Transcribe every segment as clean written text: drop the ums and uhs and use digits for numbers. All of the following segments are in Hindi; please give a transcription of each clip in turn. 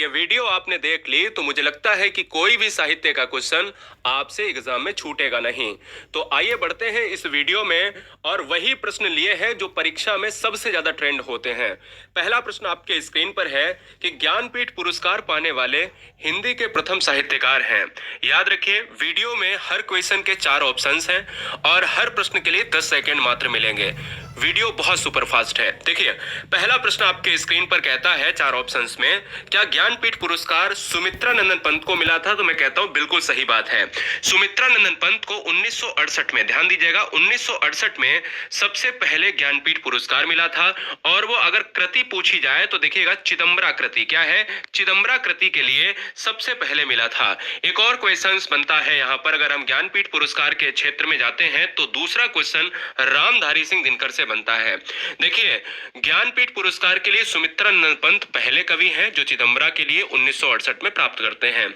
ये वीडियो आपने देख ली तो मुझे लगता है कि कोई भी साहित्य का क्वेश्चन आपसे एग्जाम में छूटेगा नहीं। तो आइए बढ़ते हैं इस वीडियो में और वही प्रश्न लिए हैं जो परीक्षा में सबसे ज्यादा ट्रेंड होते हैं। पहला प्रश्न आपके स्क्रीन पर है कि ज्ञानपीठ पुरस्कार पाने वाले हिंदी के प्रथम साहित्यकार हैं। याद रखिए, वीडियो में हर क्वेश्चन के 4 ऑप्शंस हैं और हर प्रश्न के लिए 10 सेकेंड मात्र मिलेंगे। वीडियो बहुत सुपर फास्ट है। देखिए, पहला प्रश्न आपके स्क्रीन पर कहता है 4 ऑप्शंस में, क्या ज्ञानपीठ पुरस्कार सुमित्रा नंदन पंत को मिला था? तो मैं कहता हूं बिल्कुल सही बात है। सुमित्रा नंदन पंत को 1968 में, ध्यान दीजिएगा, 1968 में सबसे पहले ज्ञानपीठ पुरस्कार मिला था। और वो अगर कृति पूछी जाए तो देखिएगा, चिदम्बरा कृति। क्या है? चिदम्बरा कृति के लिए सबसे पहले मिला था। एक और क्वेश्चन बनता है यहाँ पर, अगर हम ज्ञानपीठ पुरस्कार के क्षेत्र में जाते हैं तो दूसरा क्वेश्चन रामधारी सिंह दिनकर से बनता है। देखिए, ज्ञानपीठ पुरस्कार के लिए सुमित्रा नंदन पंत पहले कवि हैं जो चिदम्बरा के लिए 1968 में प्राप्त करते हैं।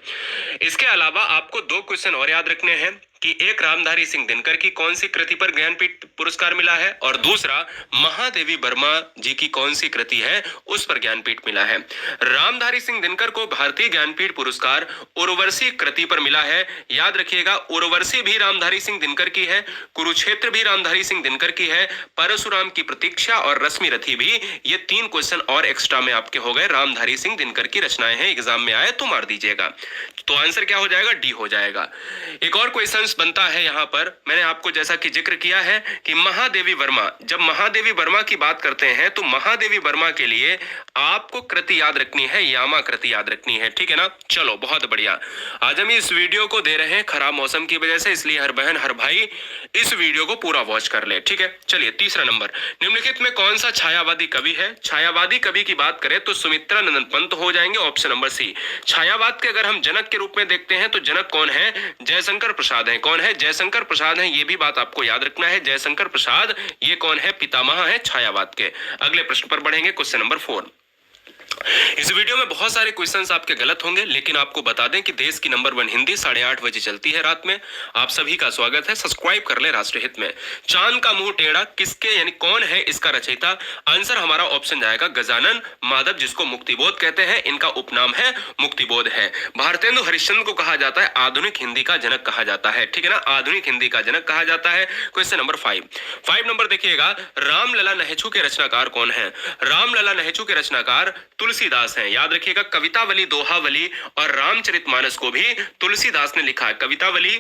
इसके अलावा आपको 2 क्वेश्चन और याद रखने हैं कि एक रामधारी सिंह दिनकर की कौन सी कृति पर ज्ञानपीठ पुरस्कार मिला है और दूसरा महादेवी वर्मा जी की कौन सी कृति है उस पर ज्ञानपीठ मिला है। रामधारी सिंह दिनकर को भारतीय ज्ञानपीठ पुरस्कार उर्वशी कृति पर मिला है। याद रखिएगा, उर्वशी भी रामधारी सिंह दिनकर की है, कुरुक्षेत्र भी रामधारी सिंह दिनकर की है, परशुराम की प्रतीक्षा और रश्मि रथी भी। ये 3 क्वेश्चन और एक्स्ट्रा में आपके हो गए। रामधारी सिंह दिनकर की रचनाएं हैं, एग्जाम में आए तो मार दीजिएगा। तो आंसर क्या हो जाएगा? डी हो जाएगा। एक और क्वेश्चन बनता है यहाँ पर, मैंने आपको जैसा कि जिक्र किया है कि महादेवी वर्मा, जब महादेवी वर्मा की बात करते हैं तो महादेवी वर्मा के लिए आपको कृति याद रखनी है, यामा कृति याद रखनी है। ठीक है ना? चलो, बहुत बढ़िया। आज हम इस वीडियो को दे रहे हैं खराब मौसम की वजह से, इसलिए हर बहन हर भाई इस वीडियो को पूरा वॉच कर ले। ठीक है, चलिए तीसरा नंबर, निम्नलिखित में कौन सा छायावादी कवि है? छायावादी कवि की बात करें तो सुमित्रा नंदन पंत हो जाएंगे, ऑप्शन नंबर सी। छायावाद के अगर हम जनक के रूप में देखते हैं तो जनक कौन है? जयशंकर प्रसाद है। कौन है? जयशंकर प्रसाद है। ये भी बात आपको याद रखना है, जयशंकर प्रसाद ये कौन है? पितामह है छायावाद के। अगले प्रश्न पर बढ़ेंगे, क्वेश्चन नंबर 4। इस वीडियो में बहुत सारे क्वेश्चंस आपके गलत होंगे, लेकिन आपको बता दें कि देश की नंबर 1 हिंदी 8:30 बजे चलती है रात में। आप सभी का स्वागत है, सब्सक्राइब कर ले राष्ट्रहित में। चांद का मुंह टेढ़ा किसके, यानी कौन है इसका रचयिता? आंसर हमारा ऑप्शन जाएगा गजानन माधव, जिसको मुक्तिबोध कहते हैं। इनका उपनाम है मुक्तिबोध है। भारतेंदु हरिश्चंद्र को कहा जाता है आधुनिक हिंदी का जनक कहा जाता है। ठीक है ना? आधुनिक हिंदी का जनक कहा जाता है। क्वेश्चन नंबर 5 नंबर देखिएगा, रामलला नहचू के रचनाकार कौन है? रामलला नहचू के रचनाकार तुलसीदास हैं। याद रखिएगा, कवितावली, दोहावली और रामचरितमानस को भी तुलसीदास ने लिखा है। कवितावली,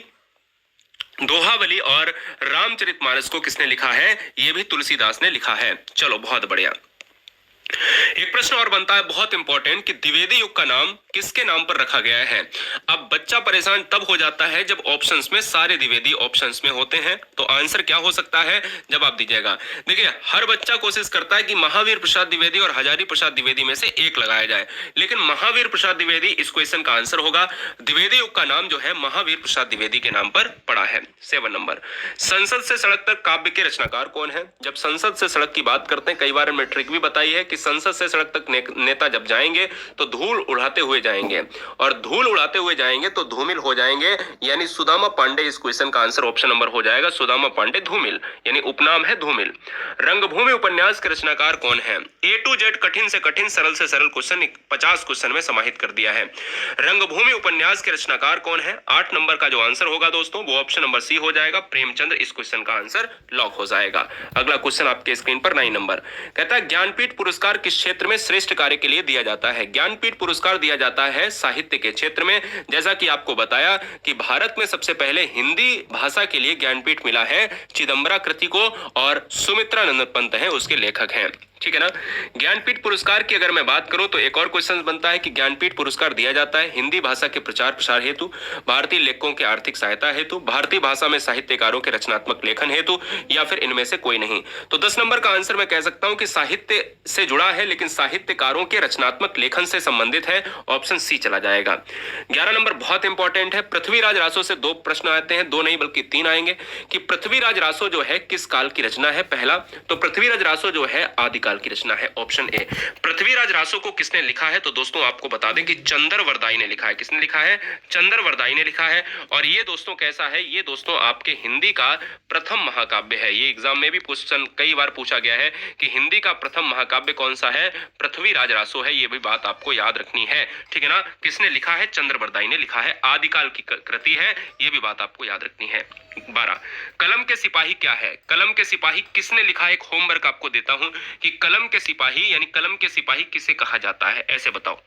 दोहावली और रामचरितमानस को किसने लिखा है? ये भी तुलसीदास ने लिखा है। चलो, बहुत बढ़िया। एक प्रश्न और बनता है बहुत इंपॉर्टेंट कि द्विवेदी युग का नाम किसके नाम पर रखा गया है? अब बच्चा परेशान तब हो जाता है जब ऑप्शंस में सारे द्विवेदी ऑप्शंस में होते हैं। तो आंसर क्या हो सकता है? जवाब दीजिएगा। देखिए, हर बच्चा कोशिश करता है कि महावीर प्रसाद द्विवेदी और हजारी प्रसाद द्विवेदी में से एक लगाया जाए, लेकिन महावीर प्रसाद द्विवेदी इस क्वेश्चन का आंसर होगा। द्विवेदी युग का नाम जो है महावीर प्रसाद द्विवेदी के नाम पर पड़ा है। 7 नंबर, संसद से सड़क तक काव्य के रचनाकार कौन है? जब संसद से सड़क की बात करते हैं, कई बार हमने ट्रिक भी बताई है कि संसद से सड़क तक नेता जब जाएंगे तो धूल उड़ाते हुए जाएंगे, और धूल उड़ाते हुए जाएंगे तो धूमिल हो जाएंगे, यानी सुदामा पांडे इस क्वेश्चन का आंसर ऑप्शन नंबर हो जाएगा। सुदामा पांडे धूमिल, यानी उपनाम है धूमिल। रंगभूमि उपन्यास के रचनाकार कौन है? A to Z कठिन से कठिन, सरल से सरल क्वेश्चन 50 क्वेश्चन में समाहित कर दिया है। रंगभूमि उपन्यास के रचनाकार कौन है? 8 नंबर का जो आंसर होगा दोस्तों वो ऑप्शन नंबर सी हो जाएगा, प्रेमचंद्र। इस क्वेश्चन का आंसर लॉक हो जाएगा। अगला क्वेश्चन आपके स्क्रीन पर 9 नंबर कहता है, ज्ञानपीठ पुरस्कार किस क्षेत्र में श्रेष्ठ कार्य के लिए दिया जाता है? ज्ञानपीठ पुरस्कार दिया जाता है साहित्य के क्षेत्र में। जैसा कि आपको बताया कि भारत में सबसे पहले हिंदी भाषा के लिए ज्ञानपीठ मिला है चिदम्बरा कृति को, और सुमित्रा नंदन पंत है उसके लेखक हैं। ठीक है ना? ज्ञानपीठ पुरस्कार की अगर मैं बात करूं तो एक और क्वेश्चन बनता है कि ज्ञानपीठ पुरस्कार दिया जाता है हिंदी भाषा के प्रचार प्रसार हेतु, भारतीय लेखकों के आर्थिक सहायता हेतु, भारतीय भाषा में साहित्यकारों के रचनात्मक लेखन हेतु, या फिर इनमें से कोई नहीं। तो 10 नंबर का आंसर मैं कह सकता हूं कि साहित्य से जुड़ा है, लेकिन साहित्यकारों के रचनात्मक लेखन से संबंधित है, ऑप्शन सी चला जाएगा। 11 नंबर बहुत इंपॉर्टेंट है, पृथ्वीराज रासो से 2 प्रश्न आते हैं, 2 नहीं बल्कि 3 आएंगे कि पृथ्वीराज रासो जो है किस काल की रचना है? पहला तो पृथ्वीराज रासो जो है आदिकाल आदिकाल की रचना है? Option A. पृथ्वीराज रासो को किसने लिखा है? तो दोस्तों आपको बता दें कि चंद्रवरदाई ने लिखा है। किसने लिखा है? चंद्रवरदाई ने लिखा है। और ये दोस्तों कैसा है? ये दोस्तों आपके हिंदी का प्रथम महाकाव्य है। ये एग्जाम में भी क्वेश्चन कई बार पूछा गया है कि हिंदी का प्रथम महाकाव्य कौन सा है? पृथ्वीराज रासो है। ये भी बात आपको याद रखनी है, ठीक है ना। किसने लिखा है? चंद्रवरदाई ने लिखा है। आदिकाल की कृति है, ये भी बात आपको याद रखनी है। 12, कलम के सिपाही क्या है? कलम के सिपाही किसने लिखा है? एक होमवर्क आपको देता हूं कि कलम के सिपाही यानी कलम के सिपाही किसे कहा जाता है, ऐसे बताओ।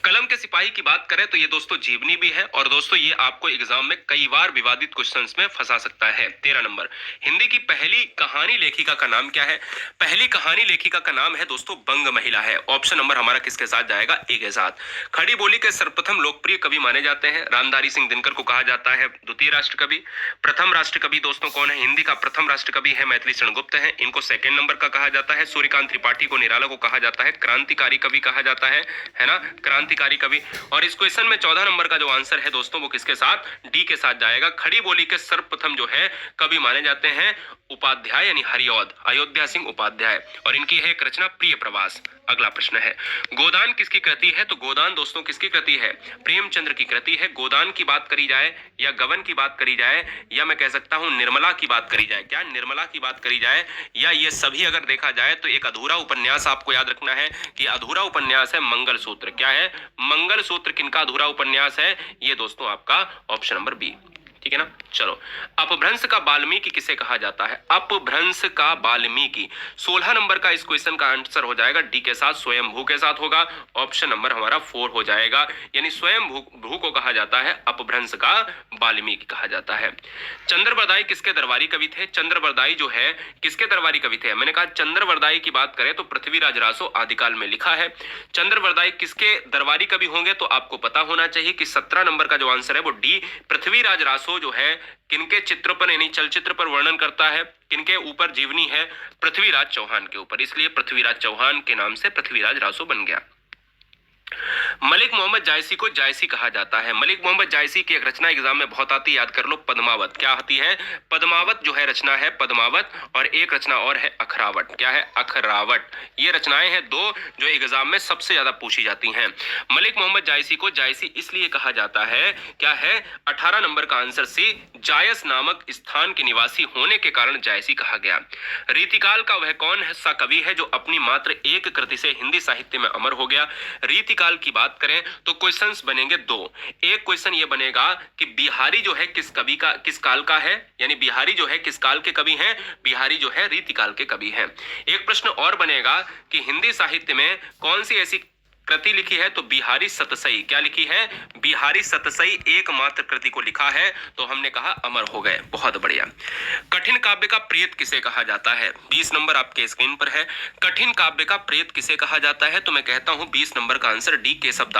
कलम के सिपाही की बात करें तो ये दोस्तों जीवनी भी है और दोस्तों ये आपको एग्जाम में कई बार विवादित क्वेश्चंस में फंसा सकता है। 13 नंबर, हिंदी की पहली कहानी लेखिका का नाम क्या है? पहली कहानी लेखिका का नाम है दोस्तों बंग महिला है। ऑप्शन नंबर हमारा किसके साथ जाएगा? ए के साथ। खड़ी बोली के सर्वप्रथम लोकप्रिय कवि माने जाते हैं रामधारी सिंह दिनकर को कहा जाता है द्वितीय राष्ट्र कवि। प्रथम राष्ट्र कवि दोस्तों कौन है? हिंदी का प्रथम राष्ट्र कवि है मैथिली शरण गुप्त है, इनको सेकंड नंबर का कहा जाता है। सूर्यकांत त्रिपाठी को निराला को कहा जाता है क्रांतिकारी कवि कहा जाता है ना, क्रांतिकारी कवि। और इस क्वेश्चन में 14 नंबर का जो आंसर है दोस्तों वो किसके साथ? डी के साथ जाएगा। खड़ी बोली के सर्वप्रथम जो है कवि माने जाते हैं उपाध्याय यानी हरिऔध, अयोध्या सिंह उपाध्याय, और इनकी है एक रचना प्रिय प्रवास। अगला प्रश्न है गोदान किसकी कृति है? तो गोदान दोस्तों किसकी कृति है? प्रेमचंद्र की कृति है। गोदान की बात करी जाए या गबन की बात करी जाए या मैं कह सकता हूं निर्मला की बात करी जाए, क्या निर्मला की बात करी जाए या ये सभी अगर देखा जाए तो एक अधूरा उपन्यास आपको याद रखना है कि अधूरा उपन्यास है मंगलसूत्र। क्या है? मंगलसूत्र किनका अधूरा उपन्यास है? ये दोस्तों आपका ऑप्शन नंबर बी, ठीक है ना। चलो, अपभ्रंश का वाल्मीकि किसे कहा जाता है? अपभ्रंश का वाल्मीकि 16 नंबर का इस क्वेश्चन का आंसर हो जाएगा डी के साथ, स्वयंभू के साथ होगा। ऑप्शन नंबर हमारा 4 हो जाएगा, यानी स्वयंभू को कहा जाता है, अपभ्रंश का वाल्मीकि कहा जाता है। चंद्रवरदाई किसके दरबारी कवि थे? चंद्रवरदाई जो है किसके दरबारी कवि थे? मैंने कहा चंद्रवरदाई की बात करें तो पृथ्वीराज रासो आदिकाल में लिखा है। चंद्रवरदाई किसके दरबारी कवि होंगे? तो आपको पता होना चाहिए कि 17 नंबर का जो आंसर है वो डी, पृथ्वीराज रासो जो है किनके चित्र पर यानी चलचित्र पर वर्णन करता है, किनके ऊपर जीवनी है? पृथ्वीराज चौहान के ऊपर, इसलिए पृथ्वीराज चौहान के नाम से पृथ्वीराज रासो बन गया। मलिक मोहम्मद जायसी को जायसी कहा जाता है। मलिक मोहम्मद जायसी की एक रचना एग्जाम में बहुत आती है, याद कर लो, पद्मावत। क्या आती है? पद्मावत जो है रचना है पद्मावत, और एक रचना और है अखरावट। क्या है? अखरावट। ये रचनाएं हैं दो जो एग्जाम में सबसे ज्यादा पूछी जाती हैं। मलिक मोहम्मद जायसी को जायसी इसलिए कहा जाता है, क्या है? 18 नंबर का आंसर सी, जायस नामक स्थान के निवासी होने के कारण जायसी कहा गया। रीतिकाल का वह कौन सा कवि है जो अपनी मात्र एक कृति से हिंदी साहित्य में अमर हो गया? रीतिकाल की बात करें तो क्वेश्चंस बनेंगे दो। एक क्वेश्चन ये बनेगा कि बिहारी जो है किस कवि का, किस काल का है, यानी बिहारी जो है किस काल के कवि हैं? बिहारी जो है रीतिकाल के कवि हैं। एक प्रश्न और बनेगा कि हिंदी साहित्य में कौन सी ऐसी कृति लिखी है? तो बिहारी सतसई। क्या लिखी है? बिहारी सतसई एकमात्र कृति को लिखा है, तो हमने कहा अमर हो गए। बहुत बढ़िया। कठिन काव्य का प्रेत किसे कहा जाता है? 20 नंबर आपके स्क्रीन पर है। कठिन काव्य का प्रेत किसे कहा जाता है? तो मैं कहता हूं 20 नंबर का आंसर डी, केशव दास